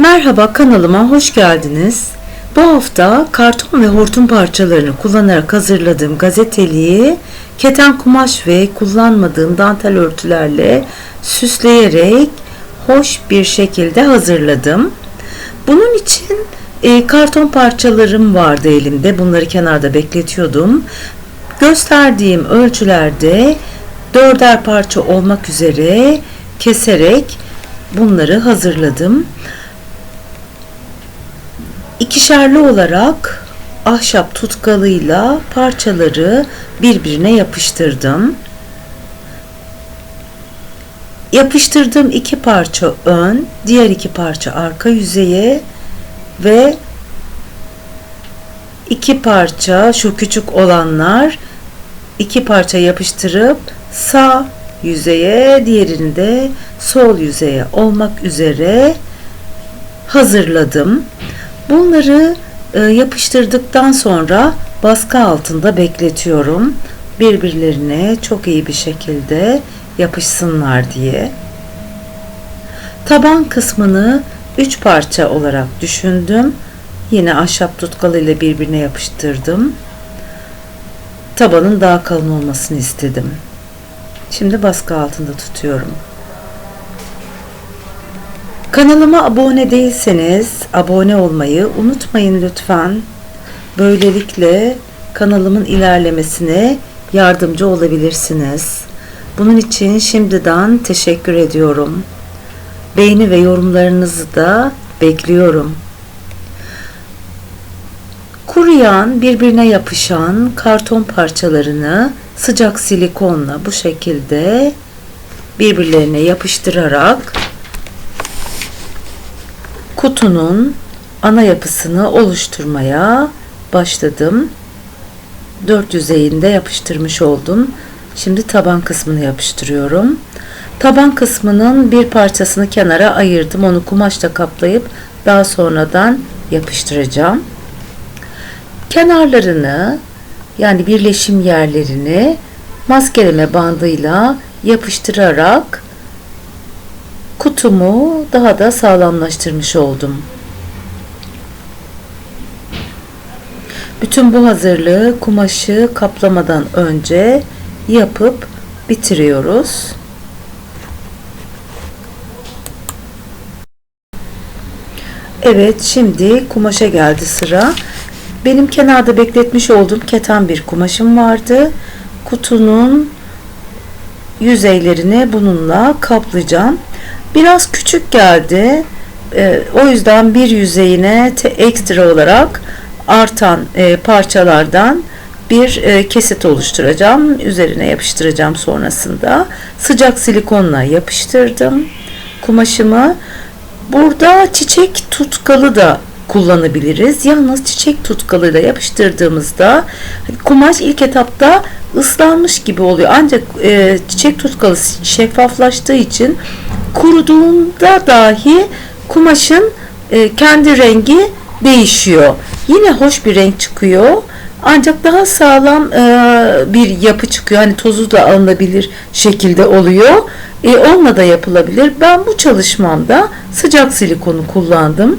Merhaba, kanalıma hoş geldiniz. Bu hafta karton ve hortum parçalarını kullanarak hazırladığım gazeteliği keten kumaş ve kullanmadığım dantel örtülerle süsleyerek hoş bir şekilde hazırladım. Bunun için karton parçalarım vardı elimde. Bunları kenarda bekletiyordum. Gösterdiğim ölçülerde 4'er parça olmak üzere keserek bunları hazırladım. İkişerli olarak ahşap tutkalıyla parçaları birbirine yapıştırdım. Yapıştırdığım iki parça ön, diğer iki parça arka yüzeye ve iki parça şu küçük olanlar iki parça yapıştırıp sağ yüzeye, diğerini de sol yüzeye olmak üzere hazırladım. Bunları yapıştırdıktan sonra baskı altında bekletiyorum. Birbirlerine çok iyi bir şekilde yapışsınlar diye. Taban kısmını 3 parça olarak düşündüm. Yine ahşap tutkalıyla birbirine yapıştırdım. Tabanın daha kalın olmasını istedim. Şimdi baskı altında tutuyorum. Kanalıma abone değilseniz abone olmayı unutmayın lütfen. Böylelikle kanalımın ilerlemesine yardımcı olabilirsiniz. Bunun için şimdiden teşekkür ediyorum. Beğeni ve yorumlarınızı da bekliyorum. Kuruyan, birbirine yapışan karton parçalarını sıcak silikonla bu şekilde birbirlerine yapıştırarak kutunun ana yapısını oluşturmaya başladım. 4 yüzeyinde yapıştırmış oldum. Şimdi taban kısmını yapıştırıyorum. Taban kısmının bir parçasını kenara ayırdım. Onu kumaşla kaplayıp daha sonradan yapıştıracağım. Kenarlarını, yani birleşim yerlerini maskeleme bandıyla yapıştırarak kutumu daha da sağlamlaştırmış oldum. Bütün bu hazırlığı kumaşı kaplamadan önce yapıp bitiriyoruz. Evet, şimdi kumaşa geldi sıra. Benim kenarda bekletmiş olduğum keten bir kumaşım vardı. Kutunun yüzeylerini bununla kaplayacağım. Biraz küçük geldi. O yüzden bir yüzeyine ekstra olarak artan parçalardan bir kesit oluşturacağım. Üzerine yapıştıracağım sonrasında. Sıcak silikonla yapıştırdım kumaşımı. Burada çiçek tutkalı da kullanabiliriz. Yalnız çiçek tutkalıyla yapıştırdığımızda kumaş ilk etapta ıslanmış gibi oluyor. Ancak çiçek tutkalı şeffaflaştığı için kuruduğunda dahi kumaşın kendi rengi değişiyor. Yine hoş bir renk çıkıyor. Ancak daha sağlam bir yapı çıkıyor. Hani tozu da alınabilir şekilde oluyor. Onunla da yapılabilir. Ben bu çalışmamda sıcak silikonu kullandım.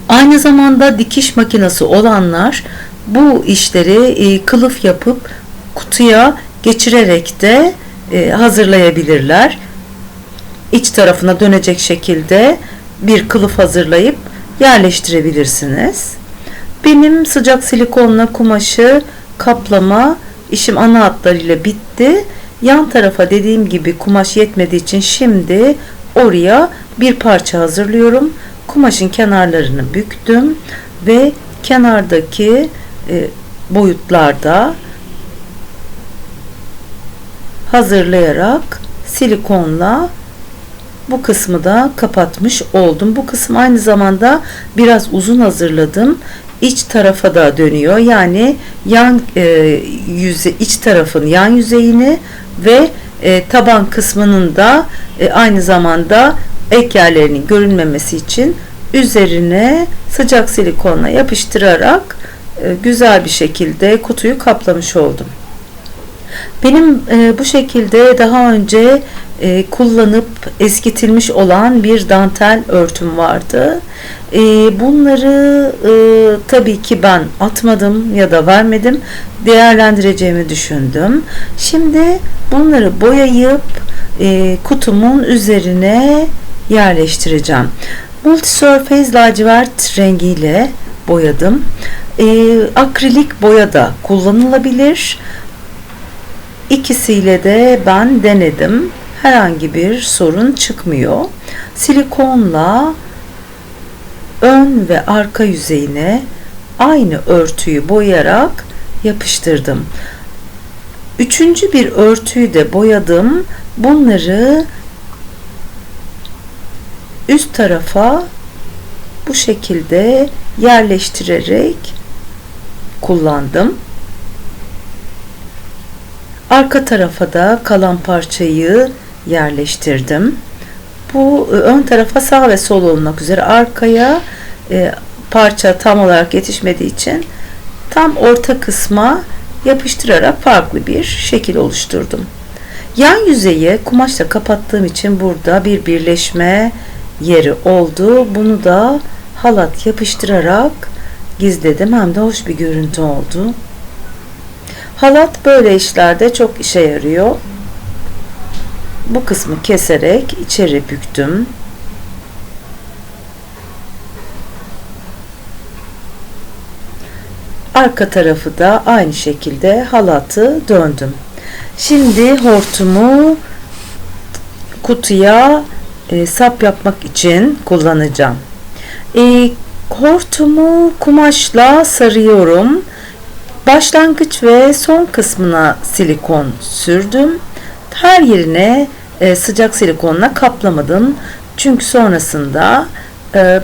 Aynı zamanda dikiş makinesi olanlar bu işleri kılıf yapıp kutuya geçirerek de hazırlayabilirler. İç tarafına dönecek şekilde bir kılıf hazırlayıp yerleştirebilirsiniz. Benim sıcak silikonla kumaşı kaplama işim ana hatlarıyla bitti. Yan tarafa dediğim gibi kumaş yetmediği için şimdi oraya bir parça hazırlıyorum. Kumaşın kenarlarını büktüm ve kenardaki boyutlarda hazırlayarak silikonla bu kısmı da kapatmış oldum. Bu kısım aynı zamanda biraz uzun hazırladım. İç tarafa da dönüyor. Yani yan iç tarafın yan yüzeyini ve taban kısmının da aynı zamanda ek yerlerinin görünmemesi için üzerine sıcak silikonla yapıştırarak güzel bir şekilde kutuyu kaplamış oldum. Benim bu şekilde daha önce kullanıp eskitilmiş olan bir dantel örtüm vardı. Bunları tabii ki ben atmadım ya da vermedim. Değerlendireceğimi düşündüm. Şimdi bunları boyayıp kutumun üzerine yerleştireceğim. Multisurface lacivert rengiyle boyadım. Akrilik boya da kullanılabilir. İkisiyle de ben denedim. Herhangi bir sorun çıkmıyor. Silikonla ön ve arka yüzeyine aynı örtüyü boyayarak yapıştırdım. Üçüncü bir örtüyü de boyadım. Bunları üst tarafa bu şekilde yerleştirerek kullandım. Arka tarafa da kalan parçayı yerleştirdim. Bu ön tarafa sağ ve sol olmak üzere, arkaya parça tam olarak yetişmediği için tam orta kısma yapıştırarak farklı bir şekil oluşturdum. Yan yüzeyi kumaşla kapattığım için burada bir birleşme yeri oldu. Bunu da halat yapıştırarak gizledim. Hem de hoş bir görüntü oldu. Halat böyle işlerde çok işe yarıyor. Bu kısmı keserek içeri büktüm. Arka tarafı da aynı şekilde halatı döndüm. Şimdi hortumu kutuya sap yapmak için kullanacağım. Hortumu kumaşla sarıyorum. Başlangıç ve son kısmına silikon sürdüm. Her yerine sıcak silikonla kaplamadım. Çünkü sonrasında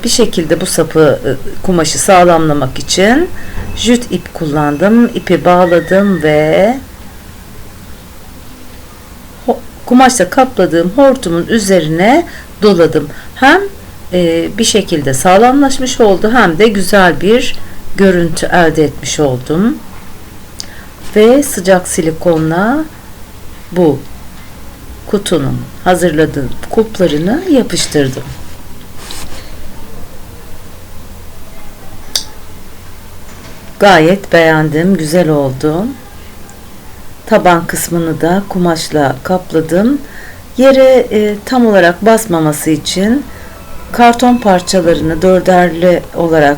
bir şekilde bu sapı, kumaşı sağlamlamak için jüt ip kullandım. İpi bağladım ve kumaşla kapladığım hortumun üzerine doladım. Hem bir şekilde sağlamlaşmış oldu, hem de güzel bir görüntü elde etmiş oldum. Ve sıcak silikonla bu kutunun hazırladığım kulplarını yapıştırdım. Gayet beğendim, güzel oldu. Taban kısmını da kumaşla kapladım. Yere tam olarak basmaması için karton parçalarını dörderli olarak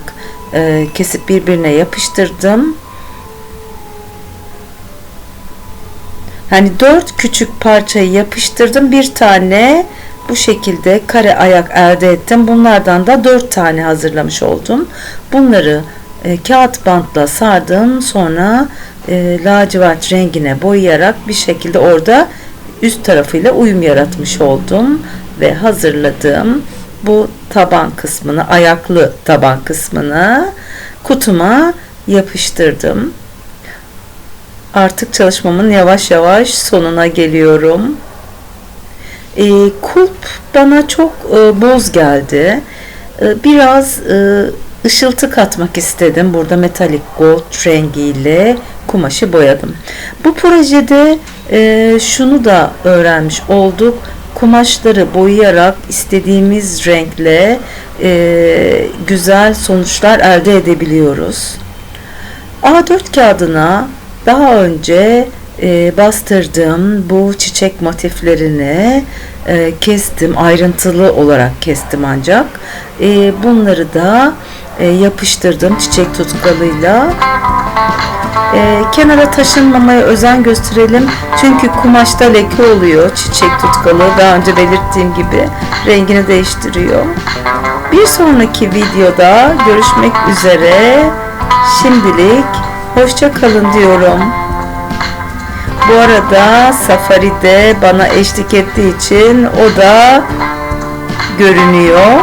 kesip birbirine yapıştırdım. Hani 4 küçük parçayı yapıştırdım. Bir tane bu şekilde kare ayak elde ettim. Bunlardan da 4 tane hazırlamış oldum. Bunları kağıt bantla sardım. Sonra lacivert rengine boyayarak bir şekilde orada üst tarafıyla uyum yaratmış oldum. Ve hazırladığım bu taban kısmını, ayaklı taban kısmını kutuma yapıştırdım. Artık çalışmamın yavaş yavaş sonuna geliyorum. Kulp bana çok boz geldi. Biraz ışıltı katmak istedim. Burada metalik gold rengiyle kumaşı boyadım. Bu projede şunu da öğrenmiş olduk. Kumaşları boyayarak istediğimiz renkle güzel sonuçlar elde edebiliyoruz. A4 kağıdına daha önce bastırdığım bu çiçek motiflerini kestim. Ayrıntılı olarak kestim ancak. Bunları da yapıştırdım çiçek tutkalıyla. Kenara taşınmamaya özen gösterelim. Çünkü kumaşta leke oluyor. Çiçek tutkalı daha önce belirttiğim gibi rengini değiştiriyor. Bir sonraki videoda görüşmek üzere. Şimdilik hoşça kalın diyorum. Bu arada Safari'de bana eşlik ettiği için o da görünüyor.